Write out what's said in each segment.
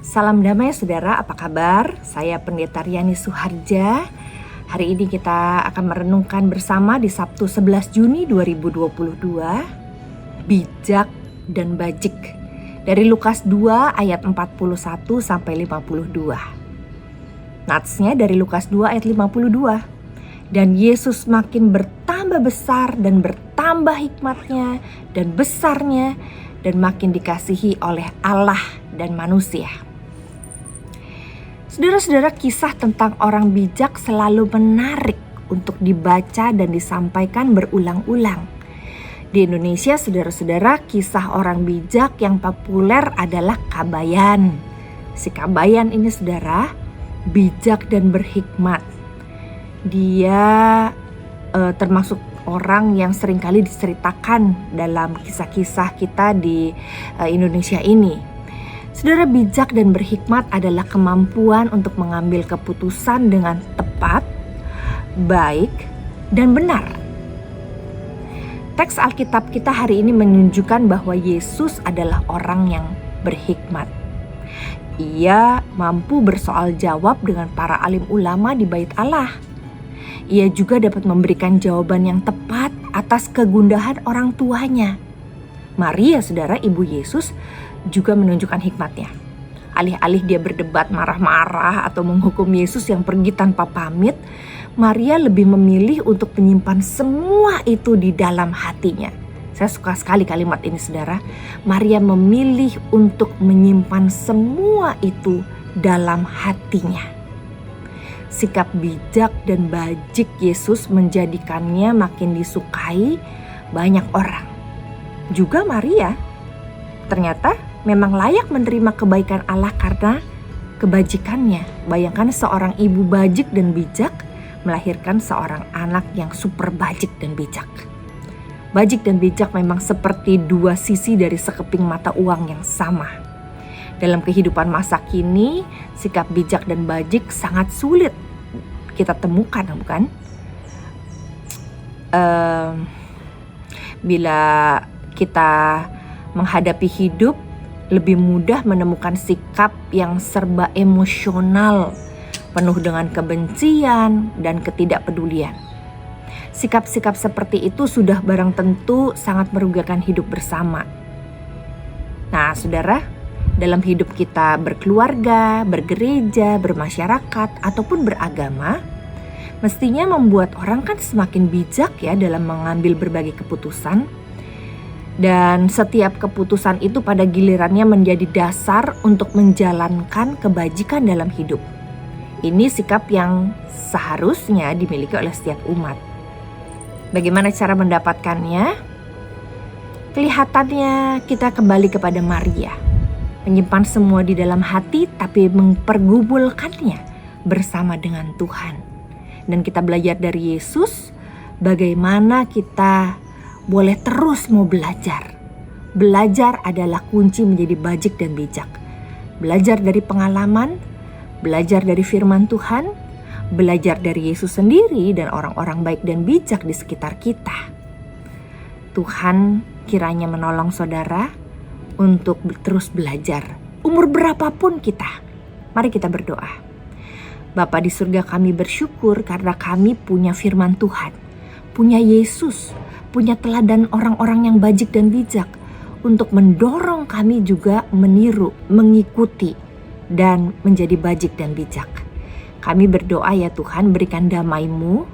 Salam damai saudara, apa kabar? Saya Pendeta Riani Suharja. Hari ini kita akan merenungkan bersama di Sabtu 11 Juni 2022, bijak dan bajik. Dari Lukas 2 ayat 41 sampai 52. Natsnya dari Lukas 2 ayat 52. Dan Yesus makin bertambah besar dan bertambah hikmatnya dan besarnya dan makin dikasihi oleh Allah dan manusia. Saudara-saudara, kisah tentang orang bijak selalu menarik untuk dibaca dan disampaikan berulang-ulang. Di Indonesia, saudara-saudara, kisah orang bijak yang populer adalah Kabayan. Si Kabayan ini, saudara, bijak dan berhikmat. Dia termasuk orang yang seringkali diceritakan dalam kisah-kisah kita di Indonesia ini. Saudara, bijak dan berhikmat adalah kemampuan untuk mengambil keputusan dengan tepat, baik, dan benar. Teks Alkitab kita hari ini menunjukkan bahwa Yesus adalah orang yang berhikmat. Ia mampu bersoal jawab dengan para alim ulama di Bait Allah. Ia juga dapat memberikan jawaban yang tepat atas kegundahan orang tuanya. Maria, saudara, ibu Yesus, juga menunjukkan hikmatnya. Alih-alih dia berdebat marah-marah atau menghukum Yesus yang pergi tanpa pamit, Maria lebih memilih untuk menyimpan semua itu di dalam hatinya. Saya suka sekali kalimat ini, saudara. Maria memilih untuk menyimpan semua itu dalam hatinya. Sikap bijak dan bajik Yesus menjadikannya makin disukai banyak orang. Juga Maria ternyata memang layak menerima kebaikan Allah karena kebajikannya. Bayangkan seorang ibu bajik dan bijak melahirkan seorang anak yang super bajik dan bijak. Bajik dan bijak memang seperti dua sisi dari sekeping mata uang yang sama. Dalam kehidupan masa kini, sikap bijak dan bajik sangat sulit kita temukan, bukan? Bila kita menghadapi hidup, lebih mudah menemukan sikap yang serba emosional, penuh dengan kebencian dan ketidakpedulian. Sikap-sikap seperti itu sudah barang tentu sangat merugikan hidup bersama. Nah, saudara, dalam hidup kita berkeluarga, bergereja, bermasyarakat, ataupun beragama, mestinya membuat orang kan semakin bijak ya dalam mengambil berbagai keputusan. Dan setiap keputusan itu pada gilirannya menjadi dasar untuk menjalankan kebajikan dalam hidup. Ini sikap yang seharusnya dimiliki oleh setiap umat. Bagaimana cara mendapatkannya? Kelihatannya kita kembali kepada Maria. Menyimpan semua di dalam hati tapi mempergumulkannya bersama dengan Tuhan. Dan kita belajar dari Yesus bagaimana kita boleh terus mau belajar. Belajar adalah kunci menjadi bajik dan bijak. Belajar dari pengalaman, belajar dari firman Tuhan, belajar dari Yesus sendiri dan orang-orang baik dan bijak di sekitar kita. Tuhan kiranya menolong saudara untuk terus belajar. Umur berapapun kita, mari kita berdoa. Bapa di surga, kami bersyukur karena kami punya firman Tuhan, punya Yesus, punya teladan orang-orang yang bajik dan bijak untuk mendorong kami juga meniru, mengikuti, dan menjadi bajik dan bijak. Kami berdoa ya Tuhan, berikan damai-Mu,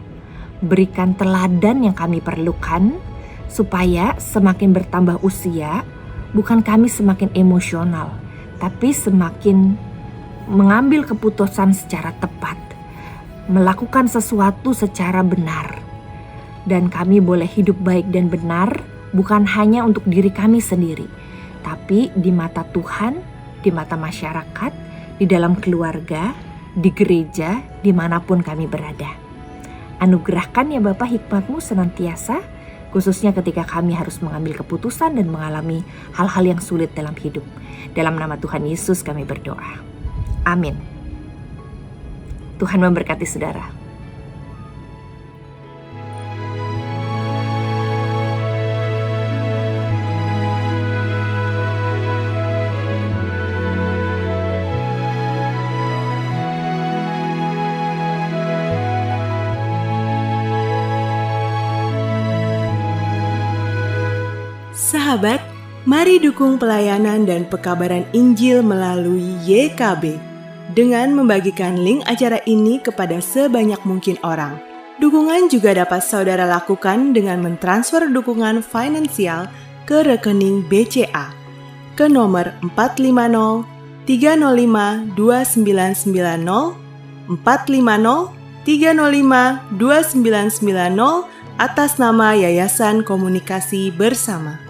berikan teladan yang kami perlukan, supaya semakin bertambah usia, bukan kami semakin emosional, tapi semakin mengambil keputusan secara tepat, melakukan sesuatu secara benar. Dan kami boleh hidup baik dan benar bukan hanya untuk diri kami sendiri, tapi di mata Tuhan, di mata masyarakat, di dalam keluarga, di gereja, dimanapun kami berada. Anugerahkan ya Bapa hikmat-Mu senantiasa, khususnya ketika kami harus mengambil keputusan dan mengalami hal-hal yang sulit dalam hidup. Dalam nama Tuhan Yesus kami berdoa. Amin. Tuhan memberkati saudara. Sahabat, mari dukung pelayanan dan pekabaran Injil melalui YKB dengan membagikan link acara ini kepada sebanyak mungkin orang. Dukungan juga dapat saudara lakukan dengan mentransfer dukungan finansial ke rekening BCA ke nomor 450 305 2990 450 305 2990 atas nama Yayasan Komunikasi Bersama.